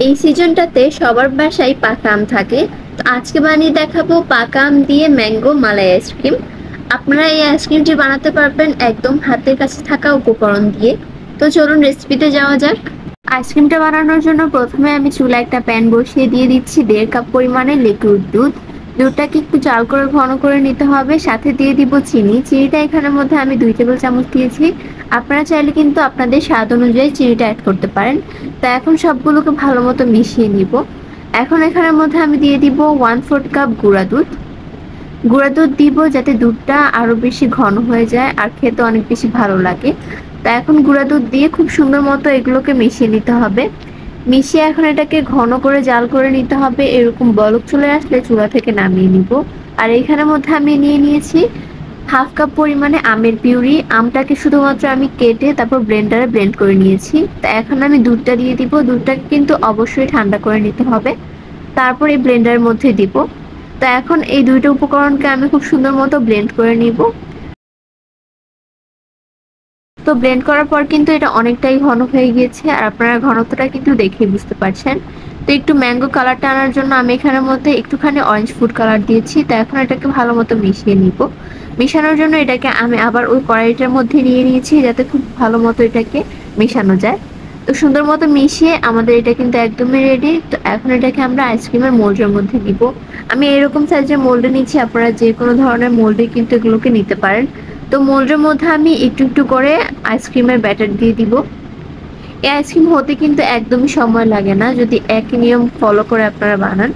এই সিজনটাতে সবার বাসায় পাকা আম থাকে। তো আজকে বানিয়ে দেখাবো পাকা আম দিয়ে ম্যাঙ্গো মালাই আইসক্রিম। আপনারা এই আইসক্রিমটি বানাতে পারবেন একদম হাতের কাছে থাকা উপকরণ দিয়ে। তো চলুন রেসিপিতে যাওয়া যাক। আইসক্রিমটা বানানোর জন্য প্রথমে আমি চুলায় একটা প্যান বসিয়ে দিয়ে দিচ্ছি 1.5 কাপ পরিমাণে লিকুইড দুধ। দুধটাকে একটু জাল করে ঘন করে নিতে হবে, সাথে দিয়ে দিব চিনি। চিনিটা এখানের মধ্যে আমি 2 টেবিল চামচ দিয়েছি। আপনারা চাইলে কিন্তু আপনাদের স্বাদ অনুযায়ী চিনিটা অ্যাড করতে পারেন। তো এখন সবগুলোকে ভালো মতো মিশিয়ে নিব। এখন এখানের মধ্যে আমি দিয়ে দিব 1/4 কাপ গুঁড়া দুধ। গুঁড়া দুধ দিব যাতে দুধটা আরো বেশি ঘন হয়ে যায় আর খেতে অনেক বেশি ভালো লাগে। তা এখন গুঁড়া দুধ দিয়ে খুব সুন্দর মতো এগুলোকে মিশিয়ে নিতে হবে। মিশিয়ে এখন এটাকে ঘন করে জাল করে নিতে হবে। এরকম বলক চলে আসলে চুলা থেকে নামিয়ে নিব। আর এইখানের মধ্যে আমি নিয়ে নিয়েছি 1/2 কাপ পরিমাণে আমের পিউরি। আমটাকে শুধুমাত্র আমি কেটে তারপর ব্লেন্ডারে ব্লেন্ড করে নিয়েছি। তা এখন আমি দুধটা দিয়ে দিব। দুধটাকে কিন্তু অবশ্যই ঠান্ডা করে নিতে হবে, তারপর এই ব্লেন্ডারের মধ্যে দিব। তো এখন এই দুইটা উপকরণকে আমি খুব সুন্দর মতো ব্লেন্ড করে নিব। তো ব্লেন্ড করার পর কিন্তু এটা অনেকটাই ঘন হয়ে গিয়েছে, আর আপনারা ঘনত্বটা কিন্তু দেখেই বুঝতে পারছেন। তো একটু ম্যাঙ্গো কালারটা আনার জন্য আমি এখানের মধ্যে একটুখানি অরেঞ্জ ফুড কালার দিয়েছি। তো এখন এটাকে ভালো মতো মিশিয়ে নিব। মিশানোর জন্য এটাকে আমি আবার ওই কড়াইটার মধ্যে নিয়ে নিয়েছি যাতে খুব ভালো মতো এটাকে মেশানো যায়। তো সুন্দর মতো মিশিয়ে আমাদের এটা কিন্তু একদমই রেডি। তো এখন এটাকে আমরা আইসক্রিমের মোল্ডের মধ্যে দিব। আমি এরকম সাইজের মোল্ডে নিচ্ছি, আপনারা যে কোনো ধরনের মোল্ডে কিন্তু এগুলোকে নিতে পারেন। তো মোল্ডের মধ্যে আমি একটু একটু করে আইসক্রিমের ব্যাটার দিয়ে দিব। এই আইসক্রিম হতে কিন্তু একদমই সময় লাগে না যদি একই নিয়ম ফলো করে আপনারা বানান।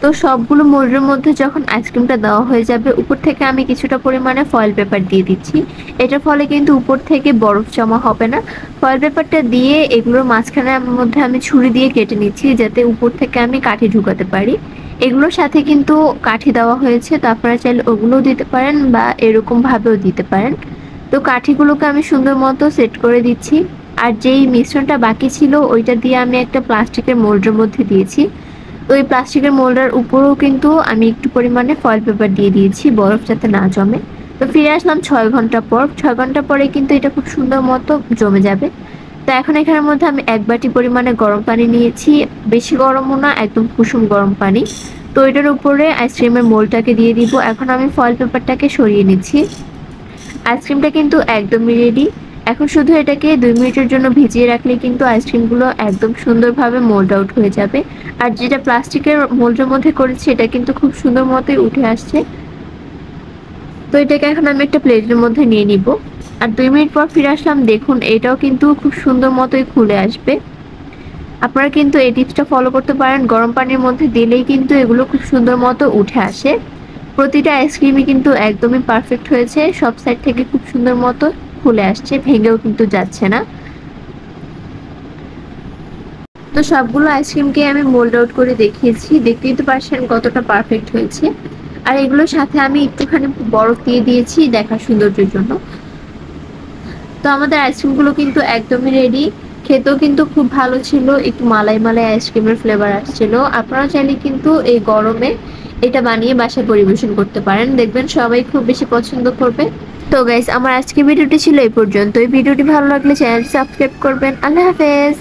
তো সবগুলো মোল্ডের মধ্যে যখন আইসক্রিমটা দেওয়া হয়ে যাবে, উপর থেকে আমি কিছুটা পরিমাণে ফয়েল পেপার দিয়ে দিচ্ছি। এটার ফলে কিন্তু উপর থেকে বরফ জমা হবে না। ফয়েল পেপারটা দিয়ে এগুলোর মাঝখানের মধ্যে আমি ছুরি দিয়ে কেটে নিচ্ছি যাতে উপর থেকে আমি কাঠি ঢুকাতে পারি। এগুলোর সাথে কিন্তু কাঠি দেওয়া হয়েছে, তো আপনারা চাইলে ওগুলোও দিতে পারেন বা এরকম ভাবেও দিতে পারেন। তো কাঠিগুলোকে আমি সুন্দর মতো সেট করে দিচ্ছি। আর যেই মিশ্রণটা বাকি ছিল ওইটা দিয়ে আমি একটা প্লাস্টিকের মোল্ডের মধ্যে দিয়েছি। তো এই প্লাস্টিকের মোল্ডের উপরেও কিন্তু আমি একটু পরিমাণে ফয়েল পেপার দিয়ে দিয়েছি বরফ যাতে না জমে। তো ফিরে আসলাম 6 ঘন্টা পর। 6 ঘন্টা পরে কিন্তু এটা খুব সুন্দর মতো জমে যাবে। তো এখন এখানের মধ্যে আমি 1 বাটি পরিমাণে গরম পানি নিয়েছি। বেশি গরমও না, একদম কুসুম গরম পানি। তো এটার উপরে আইসক্রিমের মোল্ডটাকে দিয়ে দিব। এখন আমি ফয়েল পেপারটাকে সরিয়ে নিচ্ছি। আইসক্রিমটা কিন্তু একদমই রেডি। এখন শুধু এটাকে 2 মিনিটের জন্য ভিজিয়ে রাখলে কিন্তু আইসক্রিমগুলো একদম সুন্দরভাবে মোল্ড আউট হয়ে যাবে। আর যেটা প্লাস্টিকের মোল্ডের মধ্যে করেছি এটা কিন্তু খুব সুন্দর মতোই উঠে আসছে। তো এটাকে এখন আমি একটা প্লেটের মধ্যে নিয়ে নিব। আর 2 মিনিট পর ফিরে আসলাম, দেখুন এটাও কিন্তু খুব সুন্দর মতোই খুলে আসবে। আপনারা কিন্তু এই টিপসটা ফলো করতে পারেন। গরম পানির মধ্যে দিলেই কিন্তু এগুলো খুব সুন্দর মতো উঠে আসে। প্রতিটা আইসক্রিমই কিন্তু একদমই পারফেক্ট হয়েছে, সব সাইড থেকে খুব সুন্দর মতো খুলে আসছে, ভেঙেও কিন্তু যাচ্ছে না। তো সবগুলো আইসক্রিমকে আমি মোল্ড আউট করে দেখিয়েছি, দেখতেই তো পারছেন কতটা পারফেক্ট হয়েছে। আর এগুলোর সাথে আমি একটুখানি বরফ দিয়ে দিয়েছি দেখার সৌন্দর্যের জন্য। তো আমাদের আইসক্রিমগুলো কিন্তু একদমই রেডি। খেতেও কিন্তু খুব ভালো ছিল, একটু মালাই মালাই আইসক্রিমের ফ্লেভার আসছিল। আপনারা চাইলে কিন্তু এই গরমে এটা বানিয়ে বাসায় পরিবেশন করতে পারেন, দেখবেন সবাই খুব বেশি পছন্দ করবে। তো গাইস, আমার আজকে ভিডিওটি ছিল এই পর্যন্ত। এই ভিডিওটি ভালো লাগলে চ্যানেল সাবস্ক্রাইব করবেন। আল্লাহ হাফেজ।